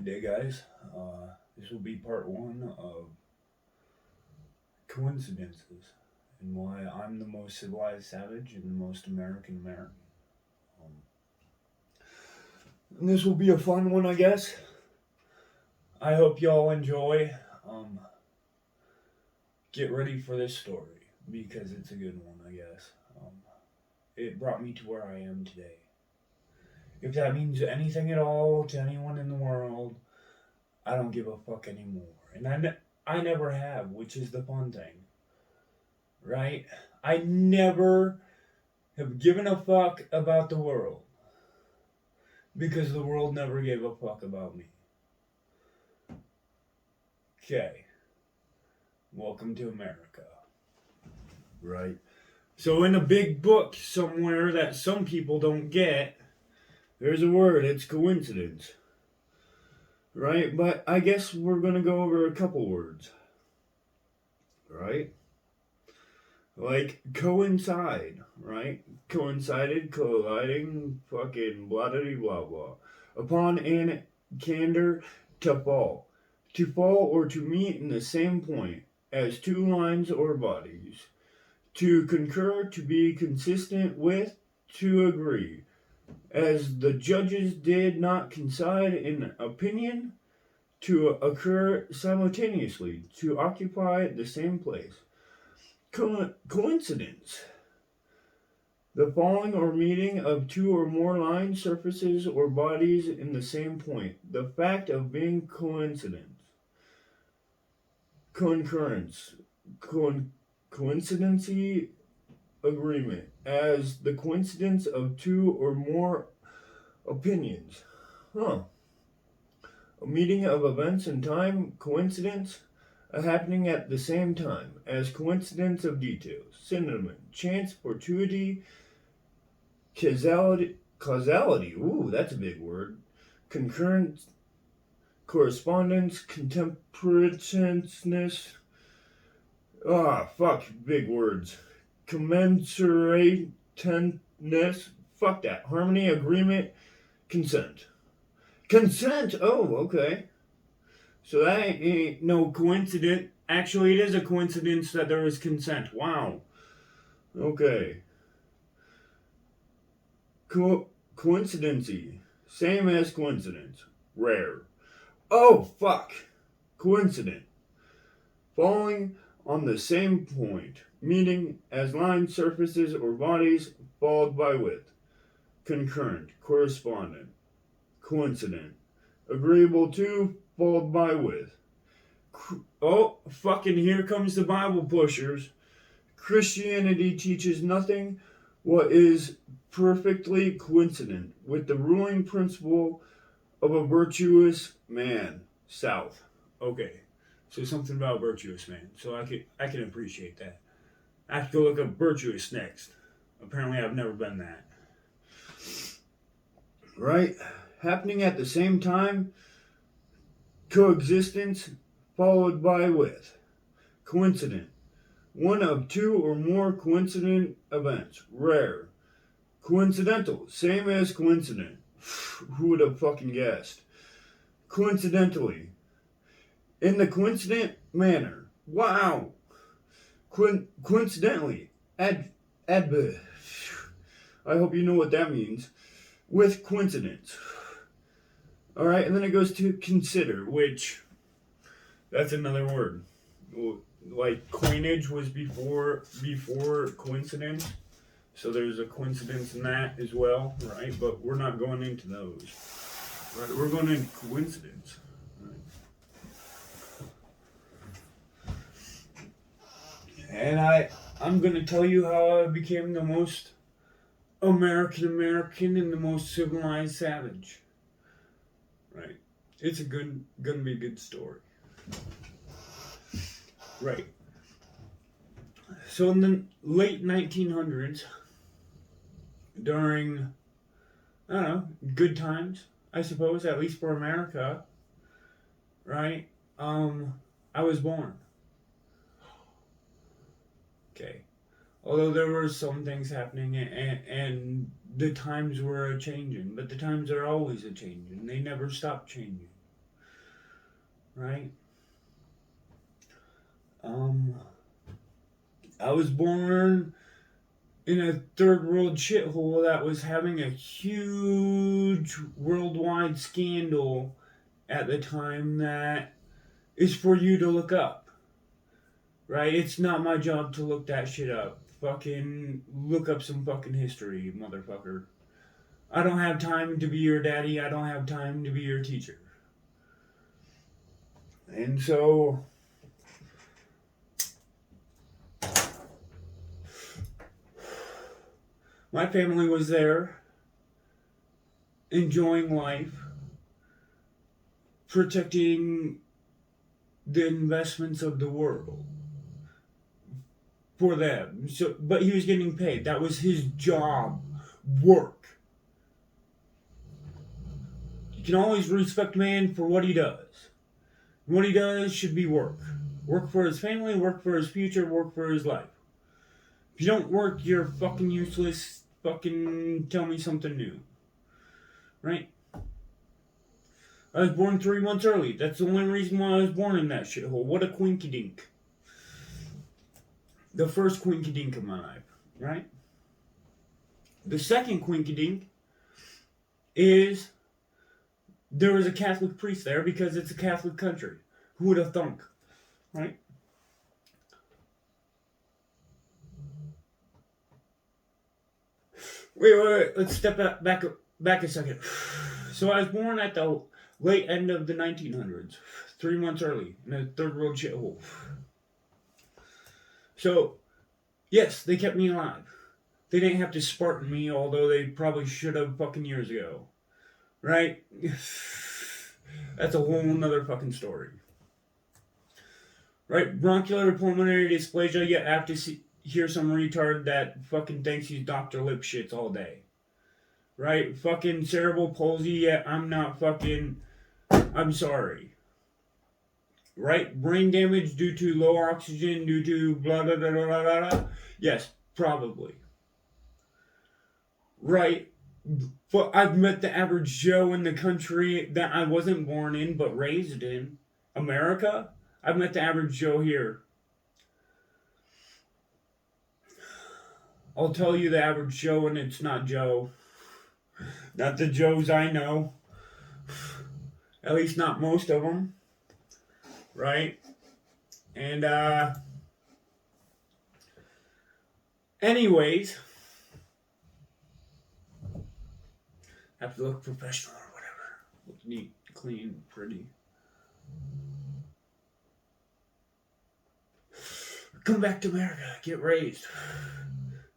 Good day, guys. This will be part one of coincidences and why I'm the most civilized savage and the most American American. Um, and this will be a fun one, I guess. I hope y'all enjoy. Um, get ready for this story because it's a good one, I guess. It brought me to where I am today. If that means anything at all to anyone in the world, I don't give a fuck anymore. And I never have, which is the fun thing. Right? I never have given a fuck about the world because the world never gave a fuck about me. Okay. Welcome to America. Right? So, in a big book somewhere that some people don't get, there's a word. It's coincidence. Right? But I guess we're going to go over a couple words. Right? Like coincide, right? Coincided, colliding, fucking blah blah blah blah. Upon an candor to fall. To fall or to meet in the same point as two lines or bodies. To concur, to be consistent with, to agree. As the judges did not coincide in opinion, to occur simultaneously, to occupy the same place. Coincidence. The falling or meeting of two or more lines, surfaces, or bodies in the same point. The fact of being coincidence. Concurrence. Coincidency agreement. As the coincidence of two or more opinions. A meeting of events in time. Coincidence. A happening at the same time. As coincidence of details. Synonym. Chance, fortuity, causality, ooh, that's a big word. Concurrent correspondence, contemporaneousness, fuck, big words. Commensurateness, fuck that. Harmony, agreement, consent. Consent, oh, okay. So that ain't no coincidence. Actually, it is a coincidence that there is consent. Wow. Okay. Coincidency. Same as coincidence. Rare. Oh, fuck. Coincident. Falling on the same point. Meaning as lines, surfaces, or bodies followed by width. Concurrent. Correspondent. Coincident. Agreeable to, followed by width. Oh, fucking here comes the Bible pushers. Christianity teaches nothing what is perfectly coincident with the ruling principle of a virtuous man. South. Okay. So something about virtuous man. So I can appreciate that. I have to go look up virtuous next. Apparently I've never been that. Right? Happening at the same time. Coexistence followed by with. Coincident. One of two or more coincident events. Rare. Coincidental. Same as coincident. Who would have fucking guessed? Coincidentally. In the coincident manner. Wow. Coincidentally. I hope you know what that means. With coincidence. Alright, and then it goes to consider, which that's another word. Like coinage was before coincidence. So there's a coincidence in that as well, right? But we're not going into those. Right? We're going into coincidence. Right? And I'm going to tell you how I became the most American and the most civilized savage. Right? It's gonna be a good story. Right. So in the late 1900s, during, I don't know, good times, I suppose, at least for America, right? I was born. Okay. Although there were some things happening and the times were a changing, but the times are always a changing. They never stop changing. right? I was born in a third world shithole that was having a huge worldwide scandal at the time that is for you to look up, right? It's not my job to look that shit up. Fucking look up some fucking history, motherfucker. I don't have time to be your daddy. I don't have time to be your teacher. And so, my family was there, enjoying life, protecting the investments of the world for them. So, but he was getting paid. That was his job, work. You can always respect man for what he does. What he does should be work. Work for his family, work for his future, work for his life. If you don't work, you're fucking useless. Fucking tell me something new. Right? I was born 3 months early. That's the only reason why I was born in that shithole. What a quinky dink. The first quinky dink of my life. Right? The second quinky dink is there was a Catholic priest there because it's a Catholic country. Who would have thunk? Right? Wait. Let's step back a second. So I was born at the late end of the 1900s, 3 months early, in a third world shithole. So, yes, they kept me alive. They didn't have to Spartan me, although they probably should have fucking years ago. Right? That's a whole nother fucking story. Right? Bronchial pulmonary dysplasia, you have to hear some retard that fucking thinks he's Dr. Lipschitz all day. Right? Fucking cerebral palsy, yeah, I'm sorry. Right? Brain damage due to low oxygen, due to blah, blah, blah, blah, blah, blah. Yes, probably. Right? But I've met the average Joe in the country that I wasn't born in, but raised in. America? I've met the average Joe here. I'll tell you the average Joe, and it's not Joe. Not the Joes I know. At least not most of them. Right? And, anyways, have to look professional or whatever. Look neat, clean, pretty. Come back to America, get raised.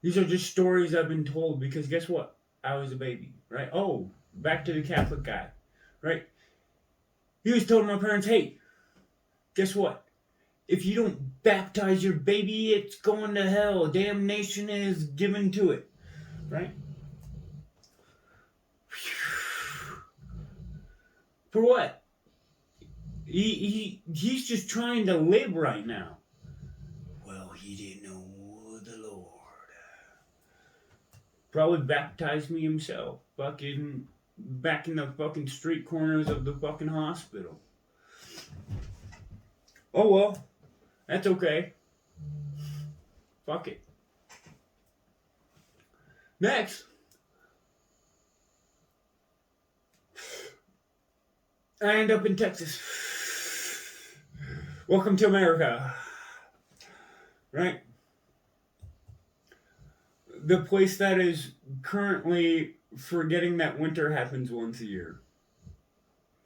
These are just stories I've been told because guess what? I was a baby, right? Oh, back to the Catholic guy, right? He was telling my parents, hey, guess what? If you don't baptize your baby, it's going to hell. Damnation is given to it, right? For what? He's just trying to live right now. Well, he didn't know the Lord. Probably baptized me himself. Fucking back in the fucking street corners of the fucking hospital. Oh well. That's okay. Fuck it. Next. I end up in Texas. Welcome to America. Right? The place that is currently forgetting that winter happens once a year.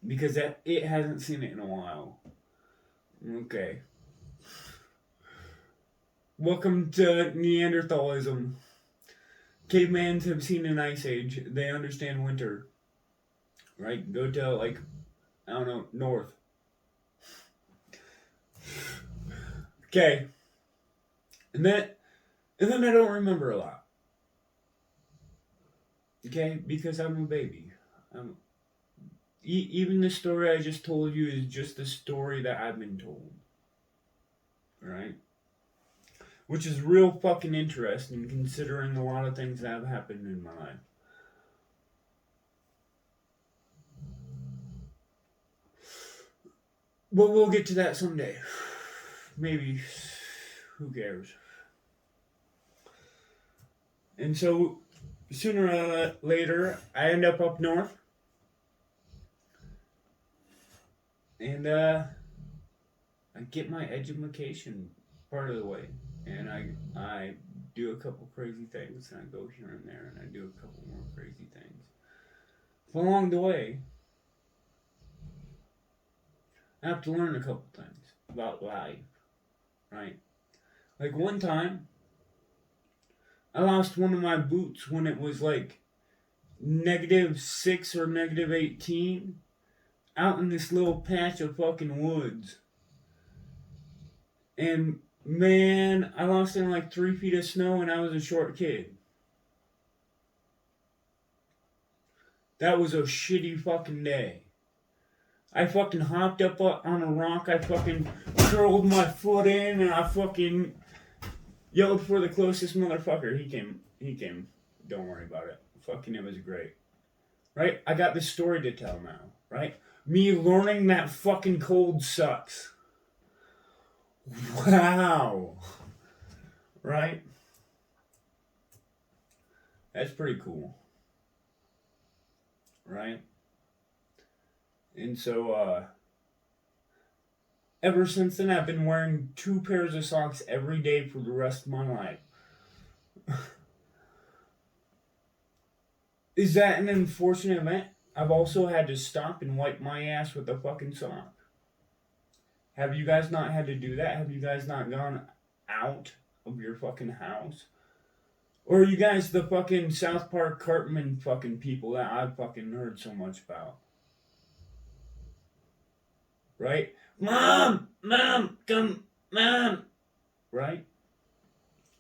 Because it hasn't seen it in a while. Okay. Welcome to Neanderthalism. Cavemans have seen an ice age. They understand winter. Right? Go to, like, I don't know, north. Okay. And then I don't remember a lot. Okay? Because I'm a baby. Even the story I just told you is just the story that I've been told. Right? Which is real fucking interesting considering a lot of things that have happened in my life. But we'll get to that someday. Maybe. Who cares? And so, sooner or later, I end up north. And I get my education part of the way. And I do a couple crazy things, and I go here and there, and I do a couple more crazy things. But along the way, I have to learn a couple things about life, right? Like one time, I lost one of my boots when it was like -6 or -18 out in this little patch of fucking woods. And man, I lost it in like 3 feet of snow and I was a short kid. That was a shitty fucking day. I fucking hopped up on a rock, I fucking curled my foot in, and I fucking yelled for the closest motherfucker. He came. Don't worry about it. Fucking it was great. Right? I got this story to tell now. Right? Me learning that fucking cold sucks. Wow. Right? That's pretty cool. Right? And so, ever since then, I've been wearing 2 pairs of socks every day for the rest of my life. Is that an unfortunate event? I've also had to stop and wipe my ass with a fucking sock. Have you guys not had to do that? Have you guys not gone out of your fucking house? Or are you guys the fucking South Park Cartman fucking people that I've fucking heard so much about? Right? Mom! Mom! Come! Mom! Right?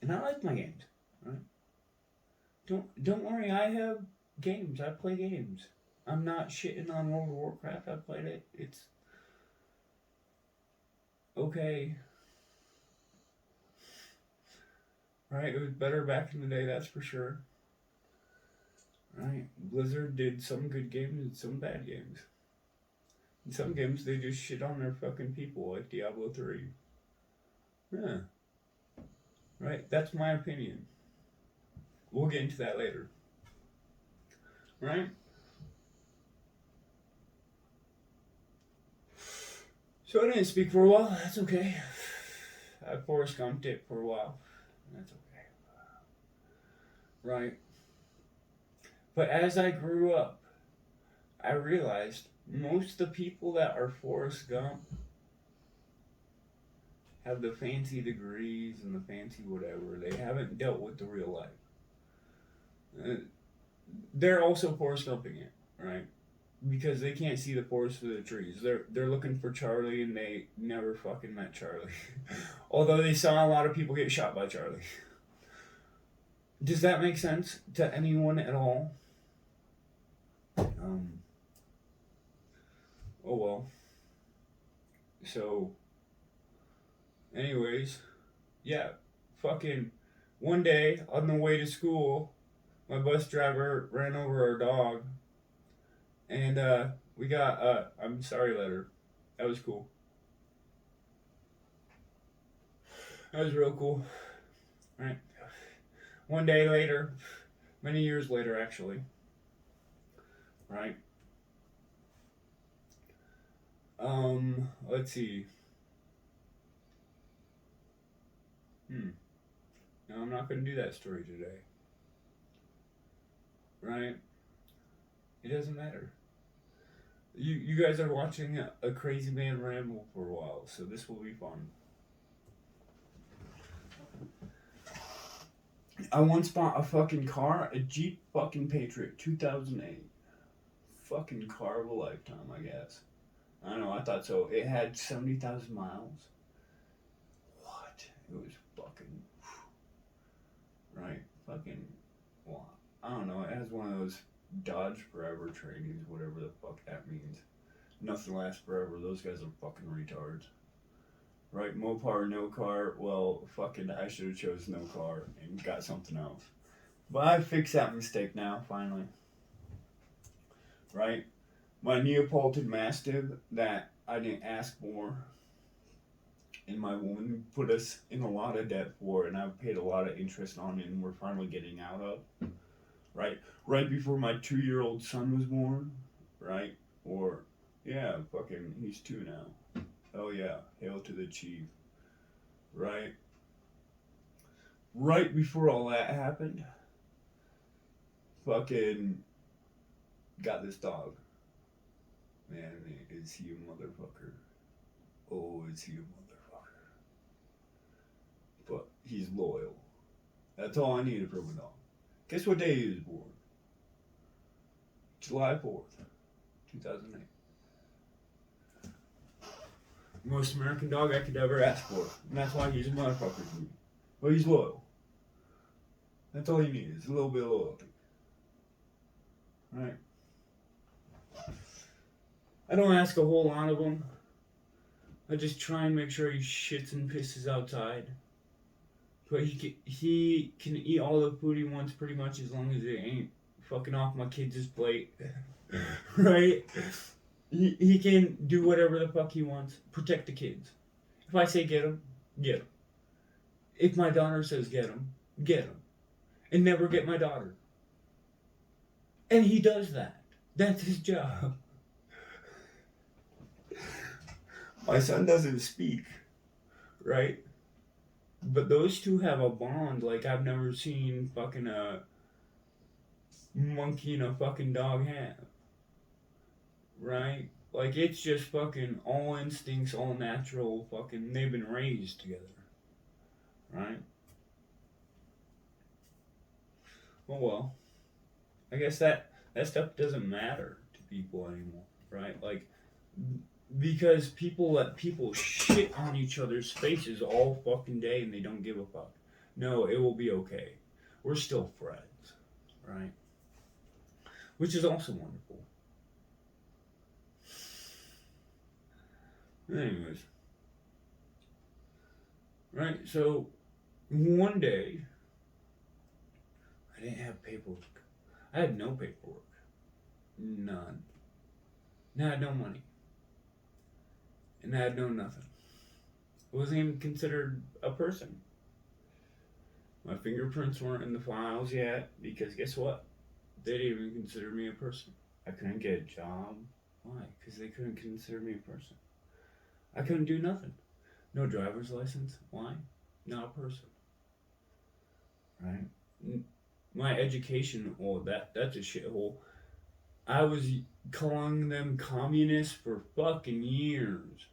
And I like my games. Right? Don't worry, I have games. I play games. I'm not shitting on World of Warcraft. I played it. It's okay. Right? It was better back in the day, that's for sure. Right? Blizzard did some good games and some bad games. In some games, they just shit on their fucking people, like Diablo 3. Yeah. Right? That's my opinion. We'll get into that later. Right? So I didn't speak for a while. That's okay. I Forrest Gumped it for a while. That's okay. Right? But as I grew up, I realized most of the people that are Forrest Gump have the fancy degrees and the fancy whatever. They haven't dealt with the real life. They're also Forrest Gumping it, right? Because they can't see the forest for the trees. They're looking for Charlie and they never fucking met Charlie. Although they saw a lot of people get shot by Charlie. Does that make sense to anyone at all? Oh well. So, anyways, yeah, fucking one day on the way to school, my bus driver ran over our dog, and we got I'm sorry letter. That was cool. That was real cool. Right. One day later, many years later actually. Right. Let's see. No, I'm not going to do that story today. Right? It doesn't matter. You guys are watching a crazy man ramble for a while, so this will be fun. I once bought a fucking car, a Jeep fucking Patriot, 2008. Fucking car of a lifetime, I guess. I don't know, I thought so. It had 70,000 miles. What? It was fucking... Right? Fucking... Well, I don't know, it has one of those Dodge Forever trainings, whatever the fuck that means. Nothing lasts forever, those guys are fucking retards. Right, Mopar, no car, well, fucking I should have chose no car and got something else. But I fixed that mistake now, finally. Right? My Neapolitan Mastiff that I didn't ask more. And my woman put us in a lot of debt for it, and I've paid a lot of interest on it, and we're finally getting out of. Right before my 2-year-old son was born, right? Or, yeah, fucking, he's 2 now. Oh yeah, hail to the chief, right? Right before all that happened, fucking got this dog. Man, is he a motherfucker? Oh, is he a motherfucker? But he's loyal. That's all I needed from a dog. Guess what day he was born? July 4th, 2008. Most American dog I could ever ask for. And that's why he's a motherfucker to me. But he's loyal. That's all you need, is a little bit of loyalty. Right? I don't ask a whole lot of him. I just try and make sure he shits and pisses outside. But he can eat all the food he wants pretty much as long as it ain't fucking off my kids' plate. Right? He can do whatever the fuck he wants. Protect the kids. If I say get him, get him. If my daughter says get him, get him. And never get my daughter. And he does that. That's his job. My son doesn't speak, right? But those two have a bond like I've never seen fucking a monkey and a fucking dog have. Right? Like, it's just fucking all instincts, all natural, fucking, they've been raised together. Right? Well, I guess that stuff doesn't matter to people anymore, right? Like, because people let people shit on each other's faces all fucking day and they don't give a fuck. No, it will be okay. We're still friends, right? Which is also wonderful. Anyways. Right, so one day, I didn't have paperwork. I had no paperwork. None. And I had no money. And I had no nothing. I wasn't even considered a person. My fingerprints weren't in the files yet because guess what? They didn't even consider me a person. I couldn't get a job. Why? Because they couldn't consider me a person. I couldn't do nothing. No driver's license. Why? Not a person. Right? My education, that's a shithole. I was calling them communists for fucking years.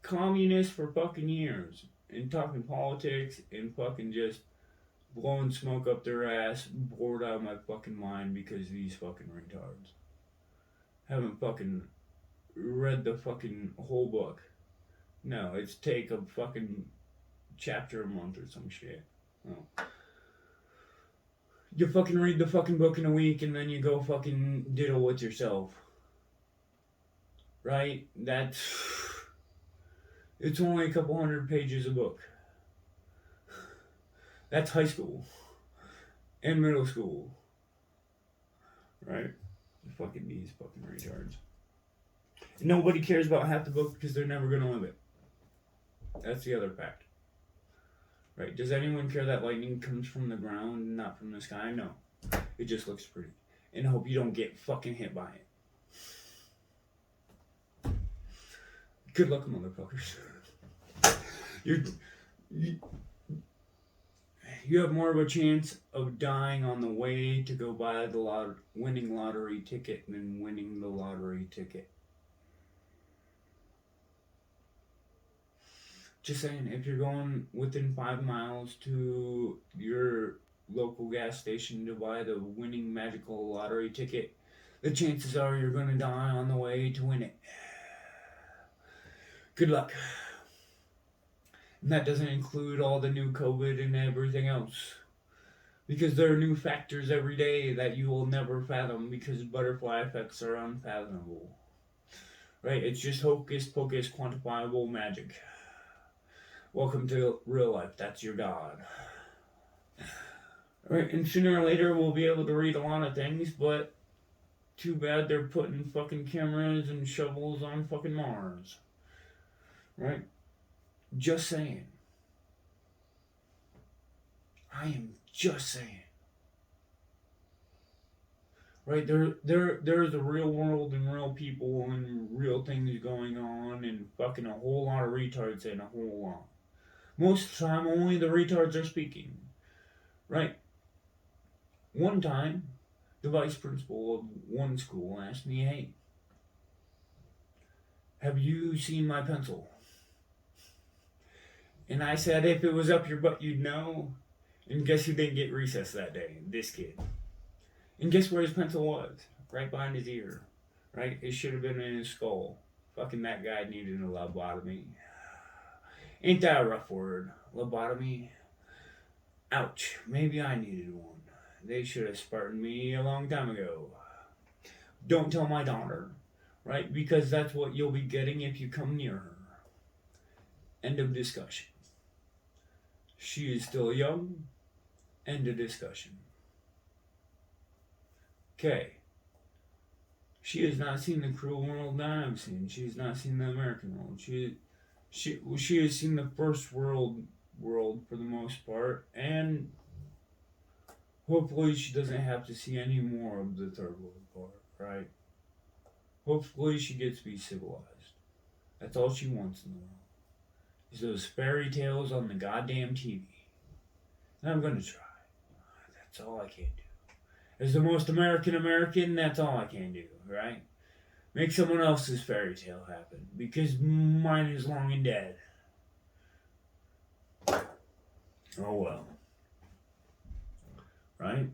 Communists for fucking years. And talking politics and fucking just blowing smoke up their ass, bored out of my fucking mind because of these fucking retards. Haven't fucking read the fucking whole book. No, it's take a fucking chapter a month or some shit. Oh. You fucking read the fucking book in a week and then you go fucking diddle with yourself. Right? It's only a couple hundred pages a book. That's high school. And middle school. Right? Fucking these fucking retards. Nobody cares about half the book because they're never gonna live it. That's the other fact. Right? Does anyone care that lightning comes from the ground and not from the sky? No. It just looks pretty. And I hope you don't get fucking hit by it. Good luck, motherfuckers. You have more of a chance of dying on the way to go buy the winning lottery ticket than winning the lottery ticket. Just saying, if you're going within 5 miles to your local gas station to buy the winning magical lottery ticket, the chances are you're going to die on the way to win it. Good luck. And that doesn't include all the new COVID and everything else. Because there are new factors every day that you will never fathom because butterfly effects are unfathomable. Right? It's just hocus pocus quantifiable magic. Welcome to real life. That's your God. Right? And sooner or later we'll be able to read a lot of things, but Too bad they're putting fucking cameras and shovels on fucking Mars. Right? Just saying. I am just saying. Right? There's a real world and real people and real things going on and fucking a whole lot of retards saying a whole lot. Most of the time, only the retards are speaking. Right? One time, the vice principal of one school asked me, hey, have you seen my pencil? And I said, if it was up your butt, you'd know. And guess who didn't get recess that day? This kid. And guess where his pencil was? Right behind his ear. Right? It should have been in his skull. Fucking that guy needed a lobotomy. Ain't that a rough word? Lobotomy? Ouch. Maybe I needed one. They should have spartaned me a long time ago. Don't tell my daughter. Right? Because that's what you'll be getting if you come near her. End of discussion. She is still young. End of discussion. Okay. She has not seen the cruel world that I've seen. She has not seen the American world. She has seen the first world for the most part, and hopefully she doesn't have to see any more of the third world part, right? Hopefully she gets to be civilized. That's all she wants in the world. Is those fairy tales on the goddamn TV. And I'm gonna try. That's all I can do. As the most American, that's all I can do, right? Make someone else's fairy tale happen. Because mine is long and dead. Oh well. Right?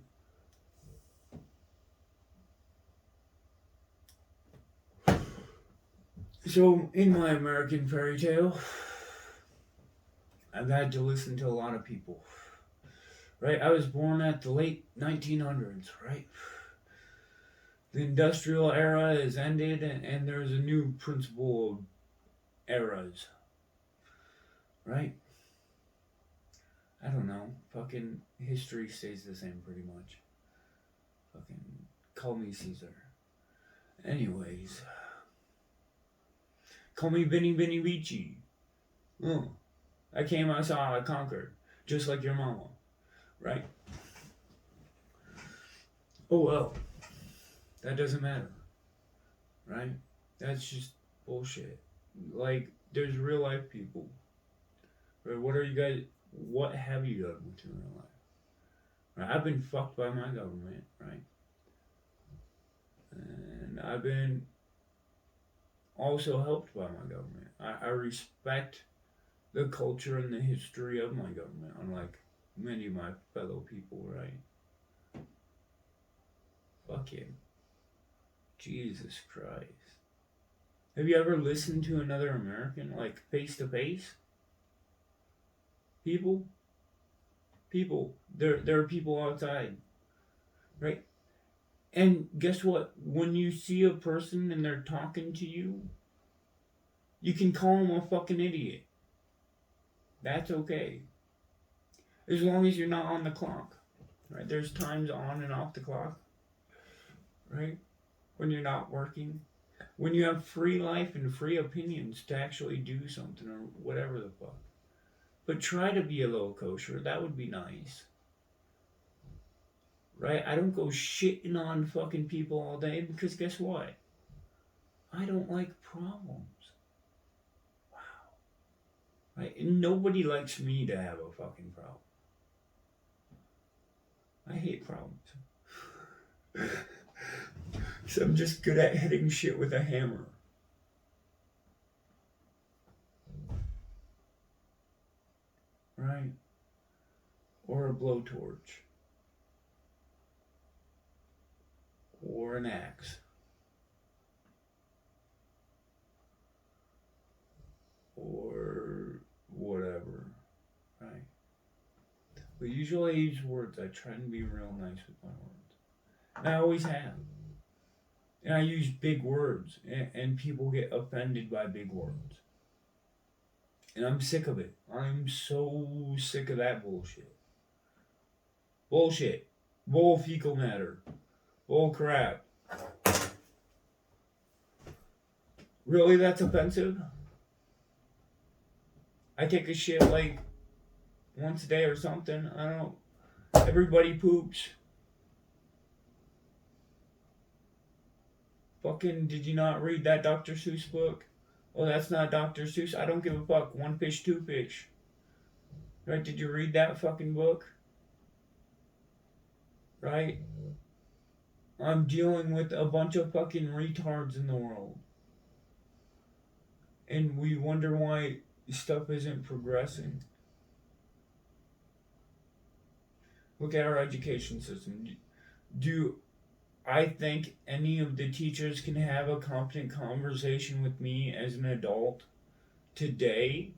So, in my American fairy tale, I've had to listen to a lot of people. Right? I was born at the late 1900s, right? The industrial era is ended and there's a new principle of eras. Right? I don't know. Fucking history stays the same pretty much. Fucking call me Caesar. Anyways. Call me Vinny Vici. Oh. I came, I saw, I conquered. Just like your mama. Right? Oh well. That doesn't matter. Right? That's just bullshit. Like, there's real life people. Right? What have you done with your real life? Right? I've been fucked by my government, right? And I've been also helped by my government. I respect the culture and the history of my government, unlike many of my fellow people, right? Fuck him. Jesus Christ. Have you ever listened to another American, like, face to face? People? There are people outside, right? And guess what? When you see a person and they're talking to you, you can call them a fucking idiot. That's okay. As long as you're not on the clock, right? There's times on and off the clock, right? When you're not working. When you have free life and free opinions to actually do something or whatever the fuck. But try to be a little kosher. That would be nice. Right? I don't go shitting on fucking people all day because guess what? I don't like problems. Wow. Right? And nobody likes me to have a fucking problem. I hate problems. So I'm just good at hitting shit with a hammer. Right? Or a blowtorch. Or an axe. Or whatever. Right? But usually I use words. I try to be real nice with my words. And I always have. And I use big words. And people get offended by big words. And I'm sick of it. I'm so sick of that bullshit. Bullshit. Bull fecal matter. Bull crap. Really, that's offensive? I take a shit like once a day or something. I don't. Everybody poops. Fucking, did you not read that Dr. Seuss book? Oh, that's not Dr. Seuss. I don't give a fuck. One fish, two fish. Right? Did you read that fucking book? Right? I'm dealing with a bunch of fucking retards in the world. And we wonder why stuff isn't progressing. Look at our education system. Do I think any of the teachers can have a competent conversation with me as an adult today?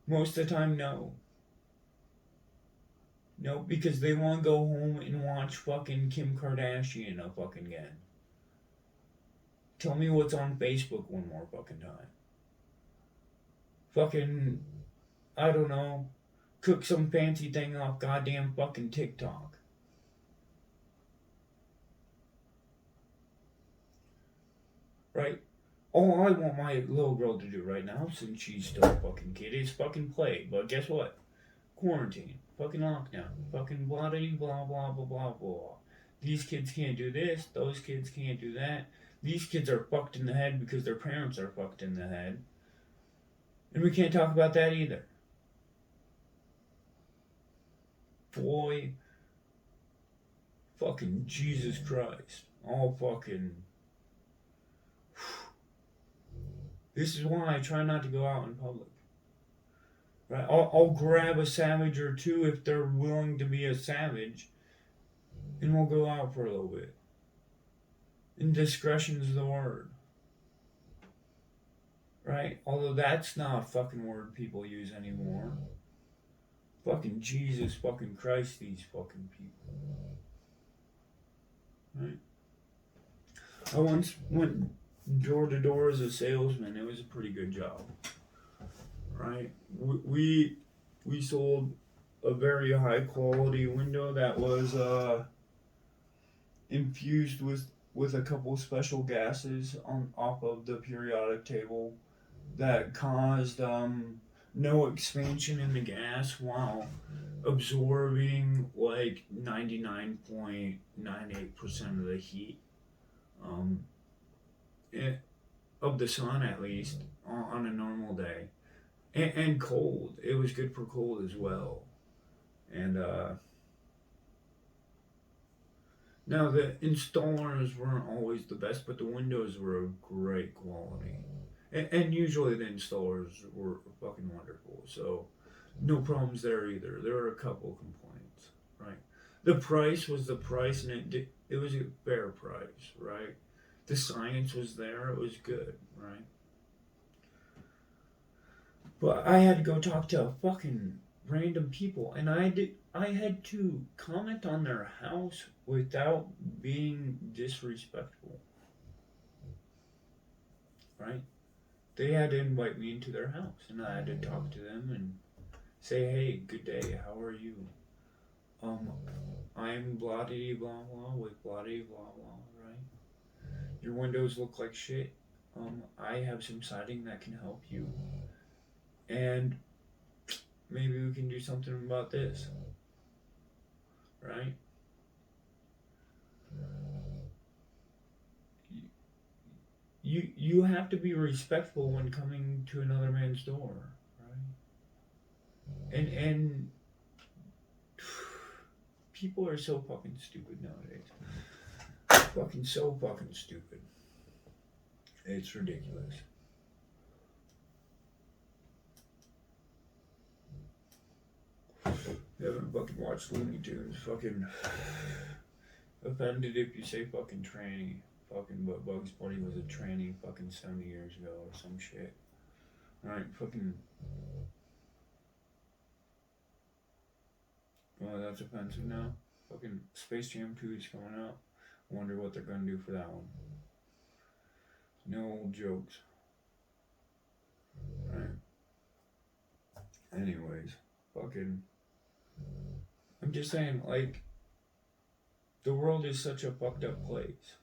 Most of the time, no. No, because they want to go home and watch fucking Kim Kardashian again. Tell me what's on Facebook one more fucking time. Fucking, I don't know, cook some fancy thing off goddamn fucking TikTok. Right? All I want my little girl to do right now, since she's still a fucking kid, is fucking play. But guess what? Quarantine. Fucking lockdown. Fucking blah blah blah blah blah blah. These kids can't do this, those kids can't do that. These kids are fucked in the head because their parents are fucked in the head. And we can't talk about that either. Boy, fucking Jesus Christ. All fucking. This is why I try not to go out in public. Right? I'll grab a savage or two if they're willing to be a savage, and we'll go out for a little bit. And discretion is the word. Right? Although that's not a fucking word people use anymore. Fucking Jesus fucking Christ, these fucking people. Right? I once went door to door as a salesman. It was a pretty good job. Right? We sold a very high quality window that was infused with a couple special gases on off of the periodic table that caused no expansion in the gas while absorbing like 99.98% of the heat of the sun, at least on a normal day, and cold. It was good for cold as well. And now the installers weren't always the best, but the windows were of great quality. And usually the installers were fucking wonderful, so no problems there either. There were a couple complaints, right? The price was the price, and it was a fair price, right? The science was there; it was good, right? But I had to go talk to fucking random people, and I had to comment on their house without being disrespectful, right? They had to invite me into their house, and I had to talk to them and say, "Hey, good day. How are you? Um, I'm blah blah blah with blah blah blah, right? Your windows look like shit. I have some siding that can help you, and maybe we can do something about this, right?" You have to be respectful when coming to another man's door, right? And people are so fucking stupid nowadays. Fucking so fucking stupid. It's ridiculous. You haven't fucking watched Looney Tunes. Fucking offended if you say fucking tranny. Fucking but Bugs Bunny was a tranny fucking 70 years ago or some shit. Alright, fucking. Well, that's offensive now. Fucking Space Jam 2 is coming out. Wonder what they're gonna do for that one. No old jokes. Right. Anyways, fucking. I'm just saying, like, the world is such a fucked up place.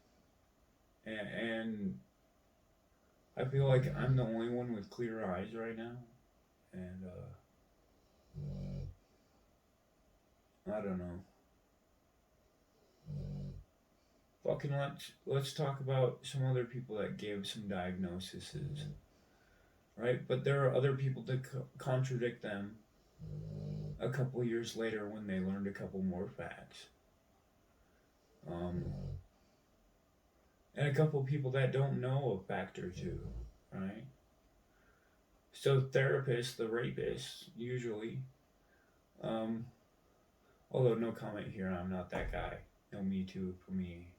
And I feel like I'm the only one with clear eyes right now. And I don't know. Fucking let's talk about some other people that gave some diagnoses, right? But there are other people that contradict them a couple years later when they learned a couple more facts. And a couple people that don't know a fact or two, right? So therapists, the rapists, usually, um, although no comment here, I'm not that guy. No Me Too for me,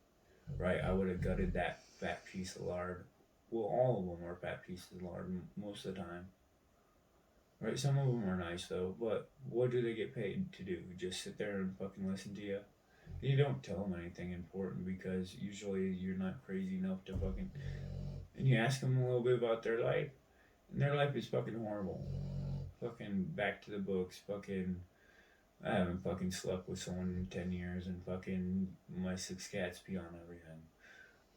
right? I would have gutted that fat piece of lard. Well, all of them are fat pieces of lard most of the time. Right? Some of them are nice though, but what do they get paid to do? Just sit there and fucking listen to you? You don't tell them anything important because usually you're not crazy enough to fucking. And you ask them a little bit about their life, and their life is fucking horrible. Fucking back to the books, fucking. I haven't fucking slept with someone in 10 years, and fucking my 6 cats pee on everything.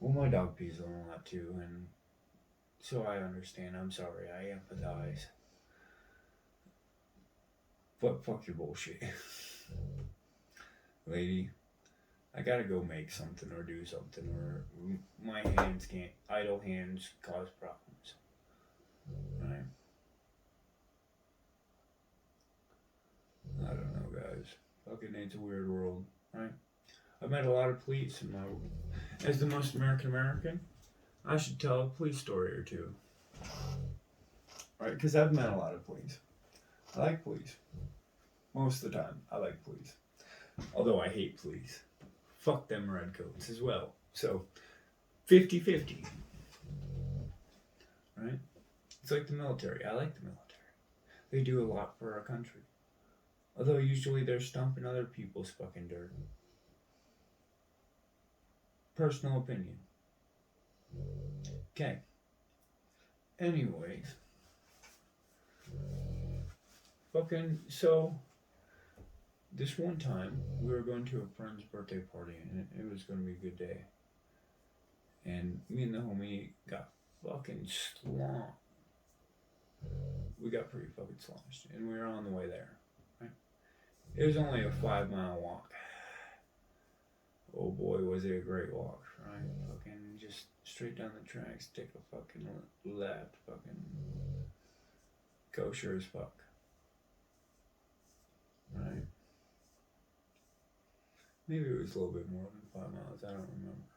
Well, my dog pees on a lot too, and so I understand. I'm sorry, I empathize. But fuck your bullshit. Lady, I gotta go make something or do something, or my hands can't. Idle hands cause problems. Right? I don't know, guys. Fucking, it's a weird world, right? I've met a lot of police in my. As the most American, I should tell a police story or two. Right? Because I've met a lot of police. I like police. Most of the time, I like police. Although I hate police. Fuck them redcoats as well. So, 50-50. Right? It's like the military. I like the military. They do a lot for our country. Although usually they're stomping other people's fucking dirt. Personal opinion. Okay. Anyways. Fucking, so, this one time, we were going to a friend's birthday party, and it was going to be a good day. And me and the homie got fucking sloshed. We got pretty fucking sloshed, and we were on the way there. Right? It was only a 5-mile walk. Oh boy, was it a great walk, right? Fucking just straight down the tracks, take a fucking left, fucking kosher as fuck. Right? Maybe it was a little bit more than 5 miles, I don't remember.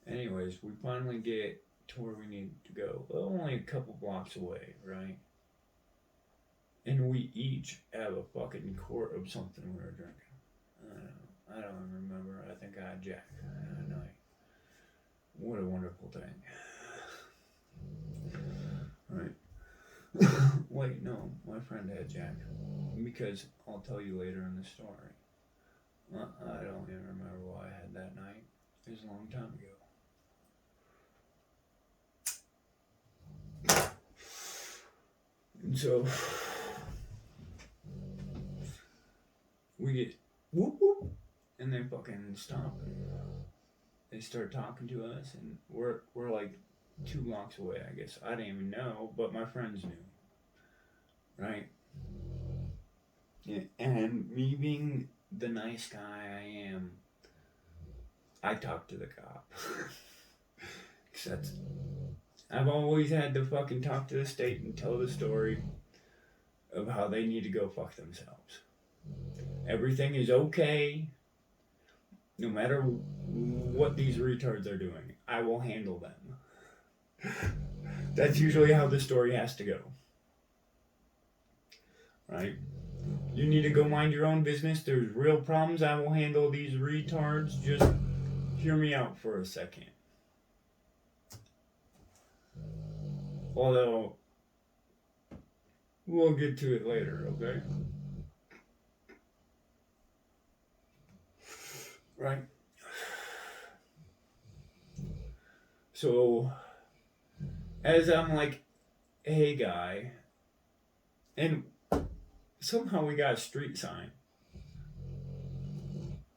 Anyways, we finally get to where we need to go. Well, only a couple blocks away, right? And we each have a fucking quart of something we were drinking. I don't remember. I think I had Jack that night. What a wonderful thing. Right. Wait, no. My friend had Jack. Because I'll tell you later in the story. I don't even remember why I had that night. It was a long time ago. And so we get whoop whoop, and they fucking stop and they start talking to us, and we're like 2 blocks away, I guess. I didn't even know, but my friends knew. Right? Yeah, and me being the nice guy I am, I talked to the cop. Cause I've always had to fucking talk to the state and tell the story of how they need to go fuck themselves. Everything is okay. No matter what these retards are doing, I will handle them. That's usually how the story has to go. Right? You need to go mind your own business. There's real problems. I will handle these retards. Just hear me out for a second. Although, we'll get to it later, okay? Right? So, as I'm like, hey guy, and somehow we got a street sign.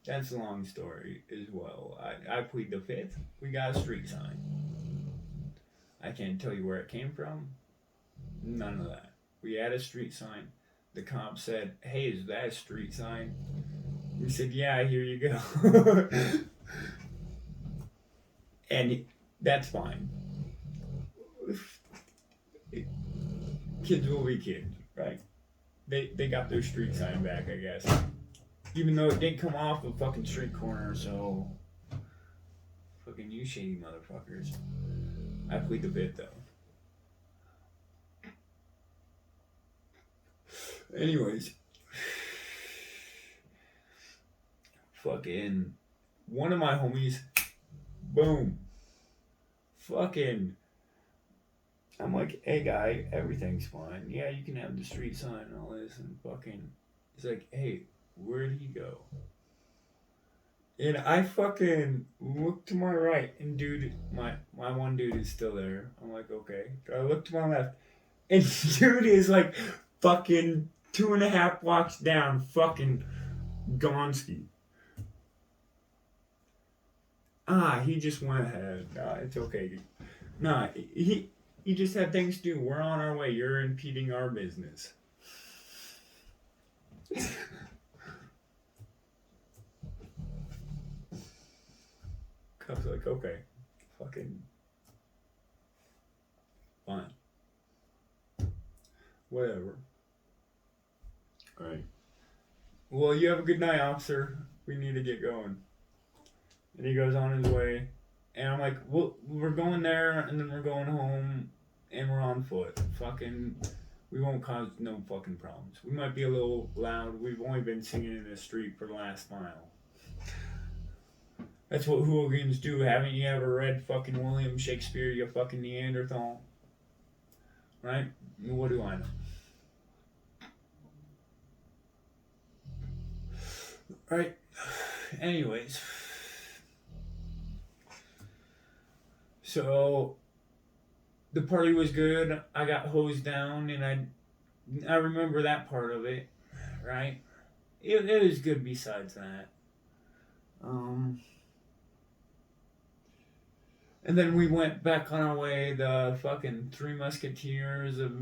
That's a long story as well. I plead the fifth. We got a street sign. I can't tell you where it came from. None of that. We had a street sign. The cop said, "Hey, is that a street sign?" We said, "Yeah, here you go." And that's fine. Kids will be kids, right? They got their street sign back, I guess. Even though it did come off a fucking street corner, so fucking you shady motherfuckers. I plead the fifth though. Anyways, fucking one of my homies, boom, fucking. I'm like, "Hey guy, everything's fine. Yeah, you can have the street sign and all this," and fucking, he's like, "Hey, where'd he go?" And I fucking look to my right, and dude, my one dude is still there. I'm like, okay. I look to my left, and dude is like fucking 2.5 blocks down, fucking Gonski. He just went ahead. It's okay. Nah, he just had things to do. We're on our way. You're impeding our business. Cop's like, okay, fucking fine. Whatever. Alright. Well, you have a good night, officer. We need to get going. And he goes on his way. And I'm like, well, we're going there, and then we're going home, and we're on foot. Fucking, we won't cause no fucking problems. We might be a little loud. We've only been singing in the street for the last mile. That's what hooligans do. Haven't you ever read fucking William Shakespeare, you fucking Neanderthal? Right? What do I know? Right? Anyways. So, the party was good. I got hosed down, and I remember that part of it, right? It was good besides that. And then we went back on our way, the fucking Three Musketeers of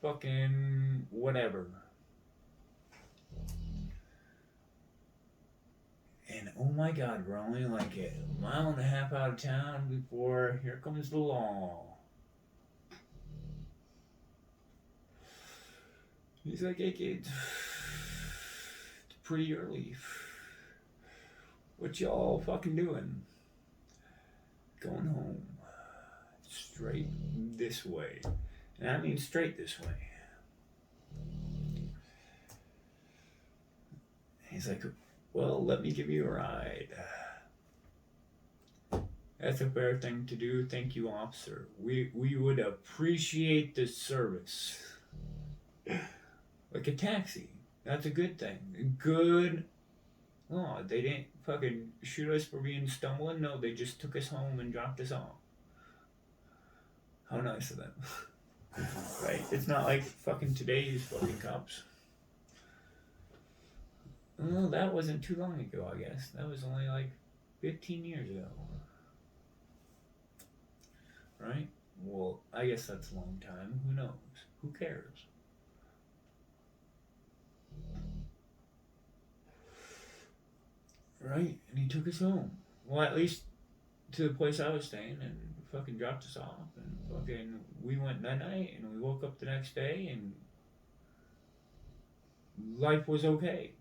fucking whatever. And oh my god, we're only like a mile and a half out of town before here comes the law. He's like, "Hey kids, it's pretty early. What y'all fucking doing?" "Going home. Straight this way." And I mean straight this way. He's like, "Well, let me give you a ride." "That's a fair thing to do. Thank you, officer. We would appreciate the service." Like a taxi. That's a good thing. Good. Oh, they didn't fucking shoot us for being stumbling. No, they just took us home and dropped us off. How nice of them. Right? It's not like fucking today's fucking cops. Well, that wasn't too long ago, I guess. That was only like 15 years ago. Right? Well, I guess that's a long time. Who knows? Who cares? Right? And he took us home. Well, at least to the place I was staying, and fucking dropped us off, and fucking we went that night, and we woke up the next day, and life was okay.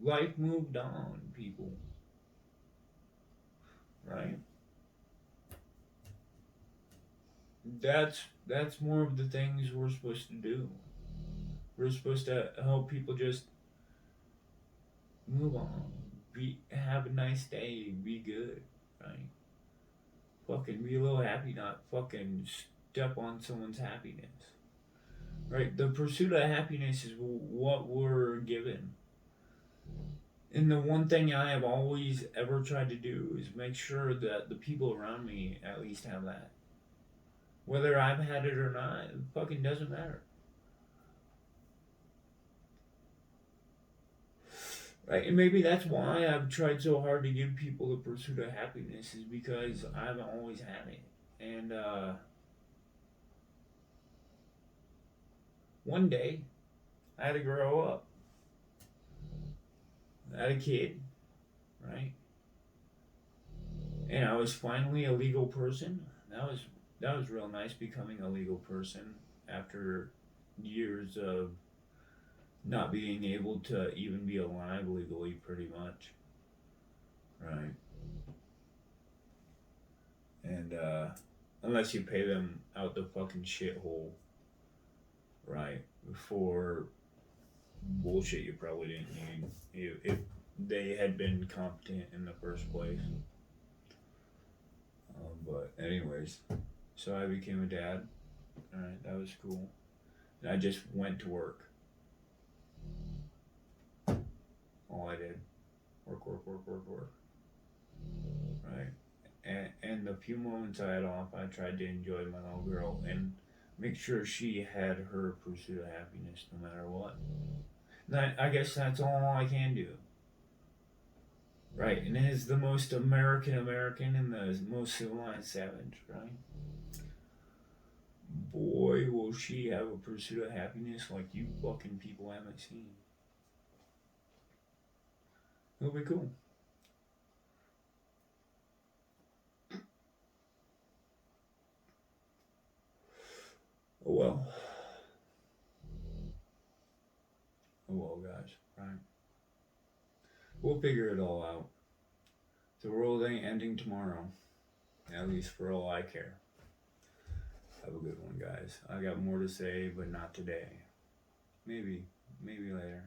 Life moved on, people. Right? That's more of the things we're supposed to do. We're supposed to help people just move on. Have a nice day, be good, right? Fucking be a little happy, not fucking step on someone's happiness. Right? The pursuit of happiness is what we're given. And the one thing I have always ever tried to do is make sure that the people around me at least have that. Whether I've had it or not, it fucking doesn't matter. Right, and maybe that's why I've tried so hard to give people the pursuit of happiness is because I've always had it. And one day, I had to grow up. I had a kid, right? And I was finally a legal person. That was real nice becoming a legal person after years of not being able to even be alive legally, pretty much, right? And unless you pay them out the fucking shithole, right, for bullshit you probably didn't need if they had been competent in the first place. But anyways, so I became a dad. All right, that was cool. And I just went to work. All I did, work, work, work, work, work. Right. And the few moments I had off, I tried to enjoy my little girl and make sure she had her pursuit of happiness no matter what. And I guess that's all I can do. Right, and as the most American and the most civilized savage, right? Boy, will she have a pursuit of happiness like you fucking people haven't seen. It'll be cool. Oh well. Oh well, guys. Right. We'll figure it all out. The world ain't ending tomorrow. At least for all I care. Have a good one, guys. I got more to say, but not today. Maybe later.